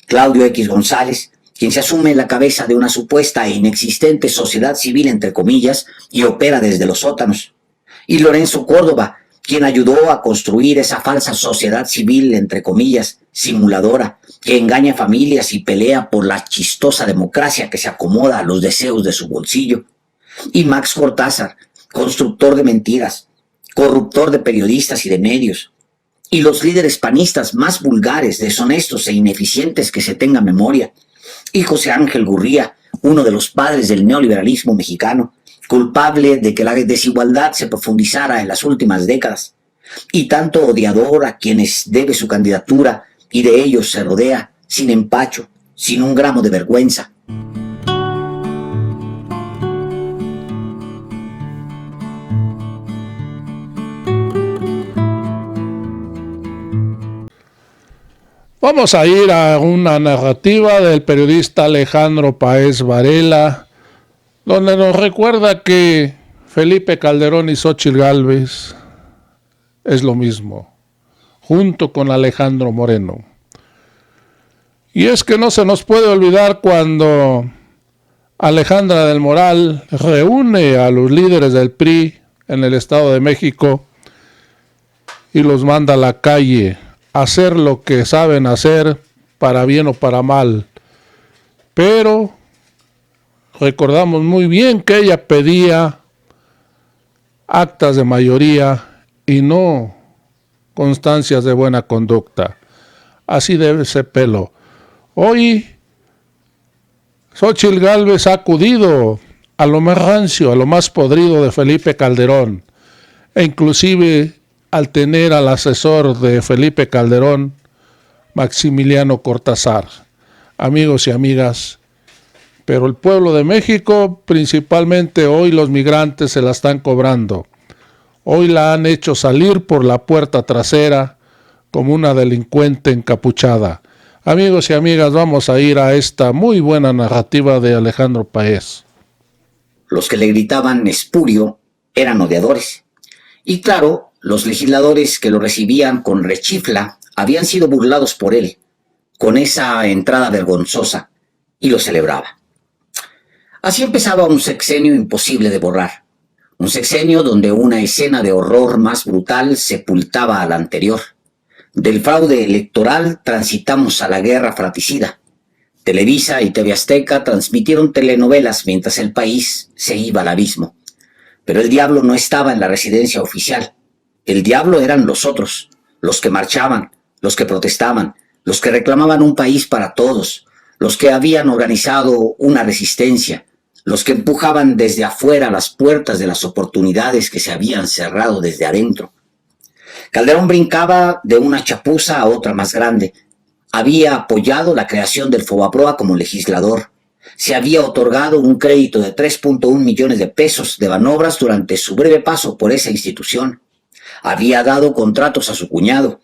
Claudio X González, quien se asume en la cabeza de una supuesta e inexistente sociedad civil, entre comillas, y opera desde los sótanos. Y Lorenzo Córdoba, quien ayudó a construir esa falsa sociedad civil, entre comillas, simuladora, que engaña familias y pelea por la chistosa democracia que se acomoda a los deseos de su bolsillo. Y Max Cortázar, constructor de mentiras, corruptor de periodistas y de medios. Y los líderes panistas más vulgares, deshonestos e ineficientes que se tenga memoria. Y José Ángel Gurría, uno de los padres del neoliberalismo mexicano, culpable de que la desigualdad se profundizara en las últimas décadas, y tanto odiador a quienes debe su candidatura y de ellos se rodea, sin empacho, sin un gramo de vergüenza. Vamos a ir a una narrativa del periodista Alejandro Páez Varela, donde nos recuerda que Felipe Calderón y Xóchitl Gálvez es lo mismo, junto con Alejandro Moreno. Y es que no se nos puede olvidar cuando Alejandra del Moral reúne a los líderes del PRI en el Estado de México y los manda a la calle a hacer lo que saben hacer, para bien o para mal. Pero recordamos muy bien que ella pedía actas de mayoría y no constancias de buena conducta. Así debe ser pelo. Hoy Xóchitl Gálvez ha acudido a lo más rancio, a lo más podrido de Felipe Calderón, e inclusive al tener al asesor de Felipe Calderón, Maximiliano Cortázar. Amigos y amigas, pero el pueblo de México, principalmente hoy los migrantes, se la están cobrando. Hoy la han hecho salir por la puerta trasera como una delincuente encapuchada. Amigos y amigas, vamos a ir a esta muy buena narrativa de Alejandro Páez. Los que le gritaban espurio eran odiadores. Y claro, los legisladores que lo recibían con rechifla habían sido burlados por él, con esa entrada vergonzosa, y lo celebraba. Así empezaba un sexenio imposible de borrar. Un sexenio donde una escena de horror más brutal sepultaba a la anterior. Del fraude electoral transitamos a la guerra fratricida. Televisa y TV Azteca transmitieron telenovelas mientras el país se iba al abismo. Pero el diablo no estaba en la residencia oficial. El diablo eran los otros, los que marchaban, los que protestaban, los que reclamaban un país para todos, los que habían organizado una resistencia, los que empujaban desde afuera las puertas de las oportunidades que se habían cerrado desde adentro. Calderón brincaba de una chapuza a otra más grande. Había apoyado la creación del Fobaproa como legislador. Se había otorgado un crédito de 3.1 millones de pesos de Banobras durante su breve paso por esa institución. Había dado contratos a su cuñado,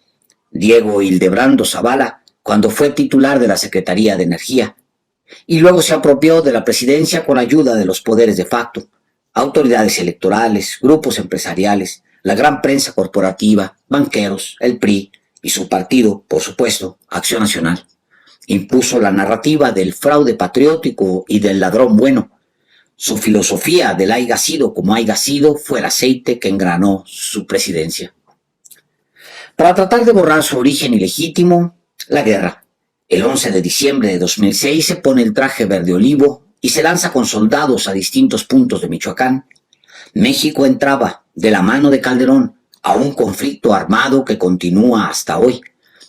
Diego Hildebrando Zavala, cuando fue titular de la Secretaría de Energía. Y luego se apropió de la presidencia con ayuda de los poderes de facto, autoridades electorales, grupos empresariales, la gran prensa corporativa, banqueros, el PRI y su partido, por supuesto, Acción Nacional. Impuso la narrativa del fraude patriótico y del ladrón bueno. Su filosofía del haiga sido como haiga sido fue el aceite que engranó su presidencia. Para tratar de borrar su origen ilegítimo, la guerra. El 11 de diciembre de 2006 se pone el traje verde olivo y se lanza con soldados a distintos puntos de Michoacán. México entraba, de la mano de Calderón, a un conflicto armado que continúa hasta hoy.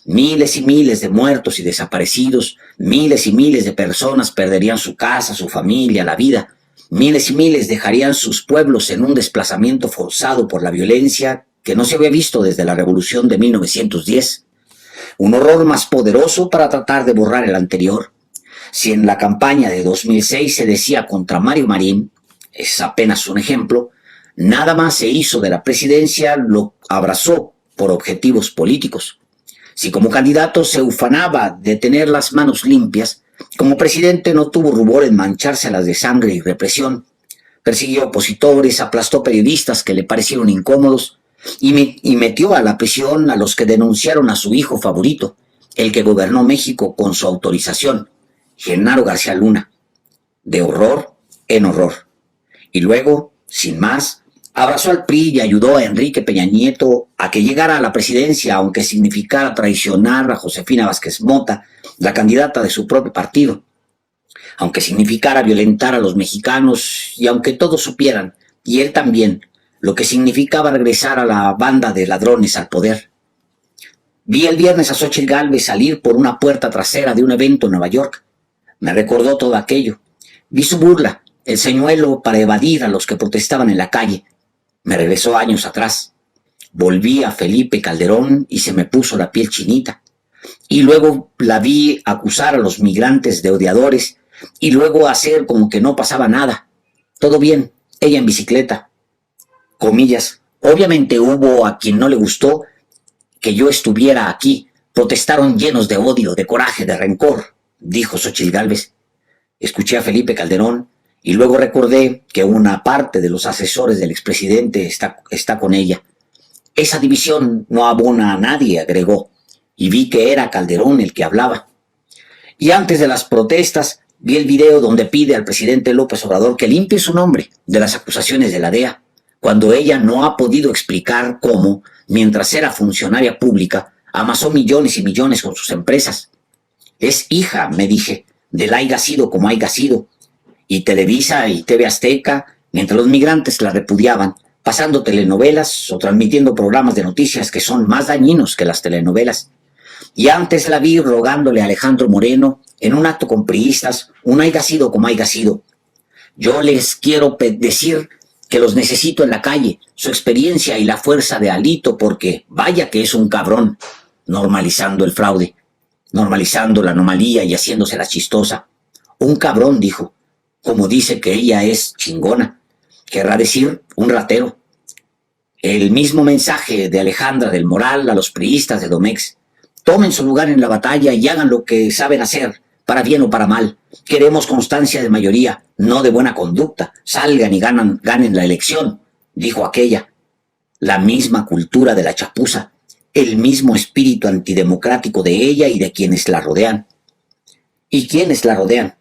Miles y miles de muertos y desaparecidos, miles y miles de personas perderían su casa, su familia, la vida. Miles y miles dejarían sus pueblos en un desplazamiento forzado por la violencia que no se había visto desde la Revolución de 1910. Un horror más poderoso para tratar de borrar el anterior. Si en la campaña de 2006 se decía contra Mario Marín, es apenas un ejemplo, nada más se hizo de la presidencia, lo abrazó por objetivos políticos. Si como candidato se ufanaba de tener las manos limpias, como presidente no tuvo rubor en manchárselas de sangre y represión. Persiguió opositores, aplastó periodistas que le parecieron incómodos y metió a la prisión a los que denunciaron a su hijo favorito, el que gobernó México con su autorización, Genaro García Luna, de horror en horror. Y luego, sin más, abrazó al PRI y ayudó a Enrique Peña Nieto a que llegara a la presidencia, aunque significara traicionar a Josefina Vázquez Mota, la candidata de su propio partido, aunque significara violentar a los mexicanos y aunque todos supieran, y él también, lo que significaba regresar a la banda de ladrones al poder. Vi el viernes a Xóchitl Gálvez salir por una puerta trasera de un evento en Nueva York. Me recordó todo aquello. Vi su burla, el señuelo para evadir a los que protestaban en la calle. Me regresó años atrás. Volví a Felipe Calderón y se me puso la piel chinita. Y luego la vi acusar a los migrantes de odiadores y luego hacer como que no pasaba nada. Todo bien, ella en bicicleta. Comillas. Obviamente hubo a quien no le gustó que yo estuviera aquí. Protestaron llenos de odio, de coraje, de rencor, dijo Xóchitl Gálvez. Escuché a Felipe Calderón y luego recordé que una parte de los asesores del expresidente está con ella. Esa división no abona a nadie, agregó, y vi que era Calderón el que hablaba. Y antes de las protestas, vi el video donde pide al presidente López Obrador que limpie su nombre de las acusaciones de la DEA, cuando ella no ha podido explicar cómo, mientras era funcionaria pública, amasó millones y millones con sus empresas. Es hija, me dije, del haya sido como haya sido. Y Televisa y TV Azteca, mientras los migrantes la repudiaban, pasando telenovelas o transmitiendo programas de noticias que son más dañinos que las telenovelas. Y antes la vi rogándole a Alejandro Moreno, en un acto con priistas, un haya sido como haya sido. Yo les quiero decir que los necesito en la calle, su experiencia y la fuerza de Alito, porque vaya que es un cabrón, normalizando el fraude, normalizando la anomalía y haciéndose la chistosa. Un cabrón, dijo, como dice que ella es chingona, querrá decir un ratero. El mismo mensaje de Alejandra del Moral a los priistas de Domex. Tomen su lugar en la batalla y hagan lo que saben hacer, para bien o para mal. Queremos constancia de mayoría, no de buena conducta. Salgan y ganen la elección, dijo aquella. La misma cultura de la chapuza, el mismo espíritu antidemocrático de ella y de quienes la rodean. ¿Y quiénes la rodean?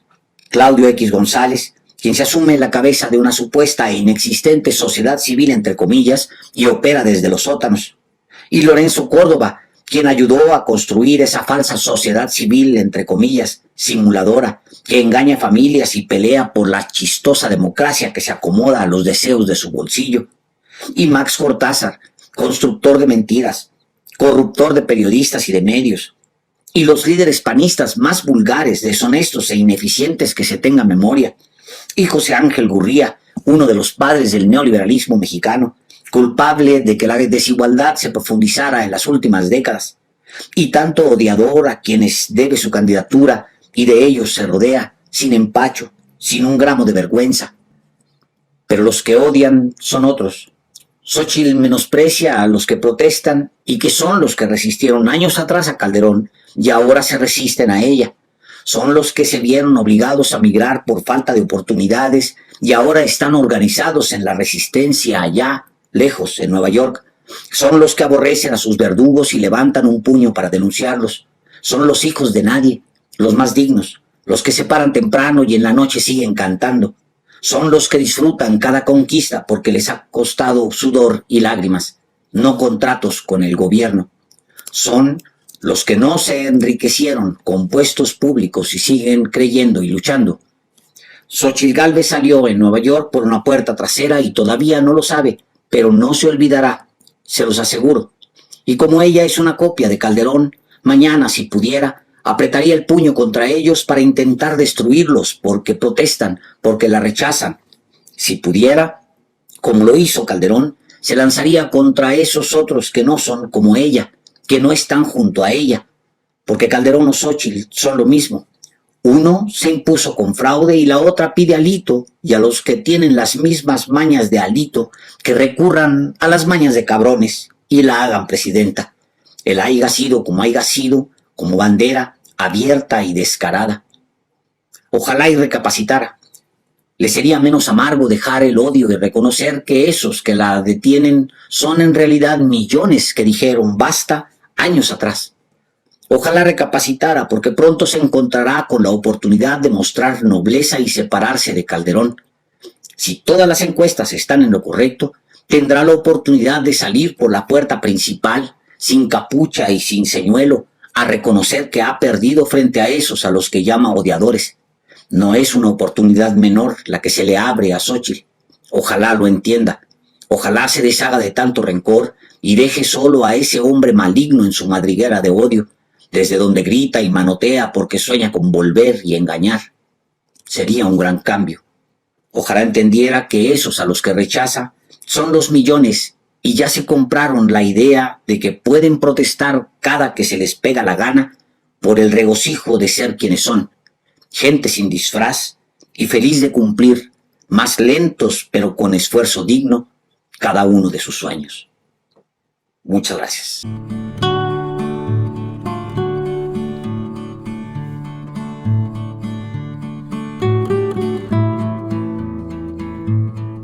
Claudio X González, quien se asume en la cabeza de una supuesta e inexistente sociedad civil, entre comillas, y opera desde los sótanos. Y Lorenzo Córdoba, quien ayudó a construir esa falsa sociedad civil, entre comillas, simuladora, que engaña familias y pelea por la chistosa democracia que se acomoda a los deseos de su bolsillo. Y Max Cortázar, constructor de mentiras, corruptor de periodistas y de medios. Y los líderes panistas más vulgares, deshonestos e ineficientes que se tenga memoria. Y José Ángel Gurría, uno de los padres del neoliberalismo mexicano, culpable de que la desigualdad se profundizara en las últimas décadas, y tanto odiador a quienes debe su candidatura y de ellos se rodea, sin empacho, sin un gramo de vergüenza. Pero los que odian son otros. Xóchitl menosprecia a los que protestan y que son los que resistieron años atrás a Calderón y ahora se resisten a ella. Son los que se vieron obligados a migrar por falta de oportunidades y ahora están organizados en la resistencia allá, lejos, en Nueva York. Son los que aborrecen a sus verdugos y levantan un puño para denunciarlos. Son los hijos de nadie, los más dignos, los que se paran temprano y en la noche siguen cantando. Son los que disfrutan cada conquista porque les ha costado sudor y lágrimas, no contratos con el gobierno. Son los que no se enriquecieron con puestos públicos y siguen creyendo y luchando. Xóchitl Gálvez salió en Nueva York por una puerta trasera y todavía no lo sabe, pero no se olvidará, se los aseguro. Y como ella es una copia de Calderón, mañana, si pudiera, apretaría el puño contra ellos para intentar destruirlos porque protestan, porque la rechazan. Si pudiera, como lo hizo Calderón, se lanzaría contra esos otros que no son como ella, que no están junto a ella, porque Calderón o Xóchitl son lo mismo. Uno se impuso con fraude y la otra pide Alito, y a los que tienen las mismas mañas de Alito, que recurran a las mañas de cabrones y la hagan presidenta. El haya sido, como bandera abierta y descarada. Ojalá y recapacitara. Le sería menos amargo dejar el odio y reconocer que esos que la detienen son en realidad millones que dijeron basta años atrás. Ojalá recapacitara, porque pronto se encontrará con la oportunidad de mostrar nobleza y separarse de Calderón. Si todas las encuestas están en lo correcto, tendrá la oportunidad de salir por la puerta principal, sin capucha y sin señuelo, a reconocer que ha perdido frente a esos a los que llama odiadores. No es una oportunidad menor la que se le abre a Xóchitl. Ojalá lo entienda. Ojalá se deshaga de tanto rencor y deje solo a ese hombre maligno en su madriguera de odio, desde donde grita y manotea porque sueña con volver y engañar. Sería un gran cambio. Ojalá entendiera que esos a los que rechaza son los millones y ya se compraron la idea de que pueden protestar cada que se les pega la gana por el regocijo de ser quienes son, gente sin disfraz y feliz de cumplir, más lentos pero con esfuerzo digno, cada uno de sus sueños. Muchas gracias.